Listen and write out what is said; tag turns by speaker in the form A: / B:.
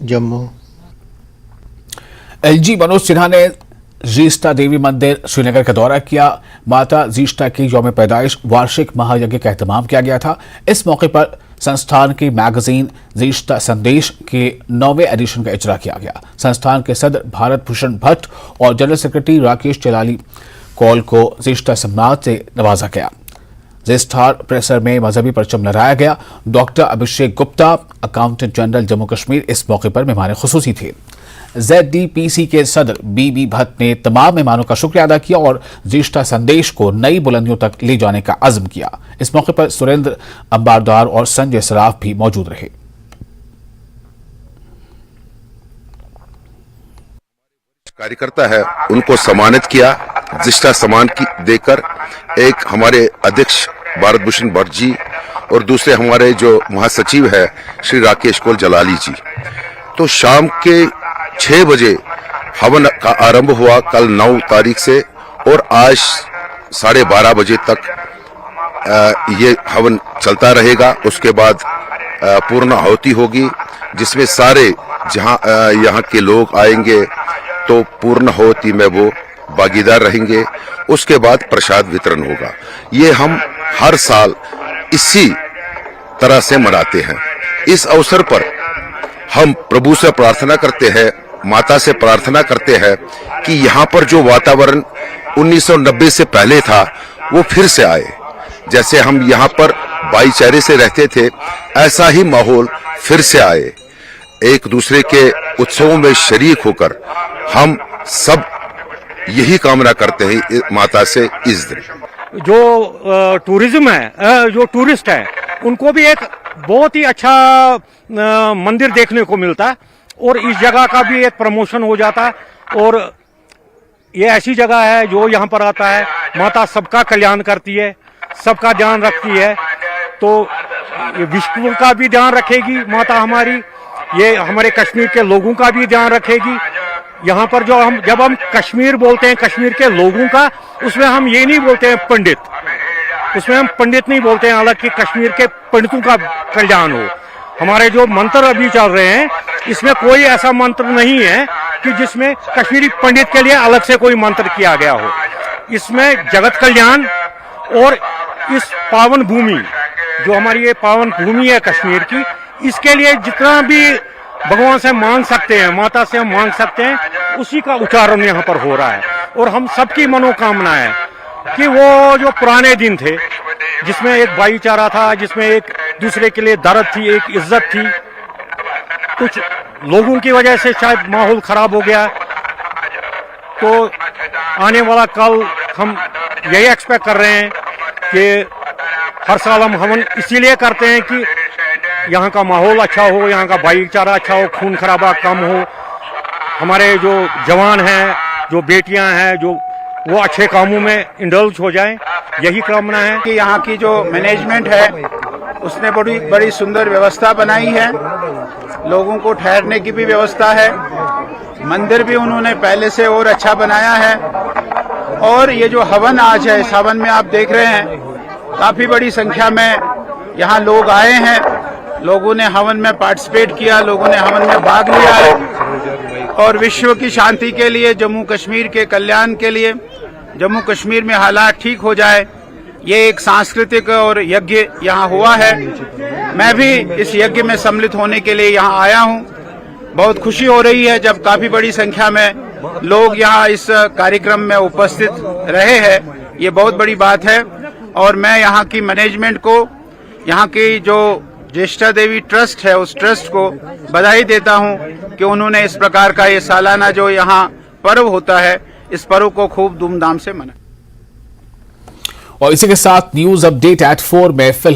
A: Jammu.
B: LG Manoj Sinha ने जीस्ता देवी मंदिर श्रीनगर का दौरा किया। माता जीस्ता की यौम पैदाइश वार्षिक महायज्ञ का एहतमाम किया गया था। इस मौके पर संस्थान की मैगजीन जीस्ता संदेश के 9वें एडिशन का इजरा किया गया। संस्थान के सदर भारत भूषण भट्ट और जनरल सेक्रेटरी राकेश चलाली कौल को जीस्ता सम्मान से नवाजा गया। जीस्ता परिसर में मजहबी परचम लहराया गया। Doctor Abhishek Gupta, accountant general Jammu Kashmir, इस मौके पर मेहमान खुसूसी थे। ZDPC के सदर BB भट्ट ने तमाम मेहमानों का शुक्रिया अदा किया और जीस्ता संदेश को नई बुलंदियों तक ले जाने का अज़्म किया। इस मौके पर सुरेंद्र अंबारदार और संजय सराफ भी मौजूद रहे।
C: कार्यकर्ता है उनको सम्मानित किया जीस्ता सम्मान की देकर। एक हमारे अध्यक्ष भारत भूषण भट्ट जी और दूसरे हमारे जो महासचिव है श्री राकेश कौल जलाली जी। तो शाम के 6 बजे हवन का आरंभ हुआ कल 9 तारीख से और आज 12:30 बजे तक ये हवन चलता रहेगा। उसके बाद पूर्ण आहुति होगी जिसमें सारे यहाँ के लोग आएंगे तो पूर्ण आहुति में वो भागीदार रहेंगे। उसके बाद प्रसाद वितरण होगा। ये हम हर साल इसी तरह से मनाते हैं। इस अवसर पर हम प्रभु से प्रार्थना करते हैं, माता से प्रार्थना करते हैं कि यहाँ पर जो वातावरण 1990 से पहले था वो फिर से आए। जैसे हम यहाँ पर भाईचारे से रहते थे ऐसा ही माहौल फिर से आए। एक दूसरे के उत्सवों में शरीक होकर हम सब यही कामना करते हैं माता से इस दिन।
D: जो टूरिज्म है, जो टूरिस्ट है, उनको भी एक बहुत ही अच्छा मंदिर देखने को मिलता है और इस जगह का भी एक प्रमोशन हो जाता है। और ये ऐसी जगह है जो यहाँ पर आता है, माता सबका कल्याण करती है, सबका ध्यान रखती है। तो ये विश्व का भी ध्यान रखेगी माता हमारी, ये हमारे कश्मीर के लोगों का भी ध्यान रखेगी। यहाँ पर जब हम कश्मीर बोलते हैं, कश्मीर के लोगों का, उसमें हम ये नहीं बोलते हैं पंडित, उसमें हम पंडित नहीं बोलते हैं, हालांकि कश्मीर के पंडितों का कल्याण हो। हमारे जो मंत्र अभी चल रहे हैं इसमें कोई ऐसा मंत्र नहीं है कि जिसमें कश्मीरी पंडित के लिए अलग से कोई मंत्र किया गया हो। इसमें जगत कल्याण और इस पावन भूमि, जो हमारी ये पावन भूमि है कश्मीर की, इसके लिए जितना भी भगवान से मांग सकते हैं, माता से हम मांग सकते हैं, उसी का उच्चारण यहाँ पर हो रहा है। और हम सबकी मनोकामना है कि वो जो पुराने दिन थे जिसमें एक भाईचारा था, जिसमें एक दूसरे के लिए दर्द थी, एक इज्जत थी, कुछ लोगों की वजह से शायद माहौल खराब हो गया। तो आने वाला कल हम यही एक्सपेक्ट कर रहे हैं कि हर साल हम हवन इसीलिए करते हैं कि यहाँ का माहौल अच्छा हो, यहाँ का भाईचारा अच्छा हो, खून खराबा कम हो, हमारे जो जवान हैं, जो बेटियां हैं, जो वो अच्छे कामों में इंडल्ज हो जाएं, यही कामना है।
E: कि यहाँ की जो मैनेजमेंट है उसने बड़ी सुंदर व्यवस्था बनाई है। लोगों को ठहरने की भी व्यवस्था है। मंदिर भी उन्होंने पहले से और अच्छा बनाया है। और ये जो हवन आज है, इस हवन में आप देख रहे हैं काफी बड़ी संख्या में यहाँ लोग आए हैं। लोगों ने हवन में पार्टिसिपेट किया, लोगों ने हवन में भाग लिया है। और विश्व की शांति के लिए, जम्मू कश्मीर के कल्याण के लिए, जम्मू कश्मीर में हालात ठीक हो जाए, ये एक सांस्कृतिक और यज्ञ यहाँ हुआ है। मैं भी इस यज्ञ में सम्मिलित होने के लिए यहाँ आया हूँ। बहुत खुशी हो रही है जब काफी बड़ी संख्या में लोग यहाँ इस कार्यक्रम में उपस्थित रहे हैं। ये बहुत बड़ी बात है। और मैं यहाँ की मैनेजमेंट को, यहाँ की जो जीस्ता देवी ट्रस्ट है, उस ट्रस्ट को बधाई देता हूँ कि उन्होंने इस प्रकार का ये सालाना जो यहाँ पर्व होता है, इस पर्व को खूब धूमधाम से मनाया।
B: और इसी के साथ न्यूज अपडेट @ 4 में फिलहाल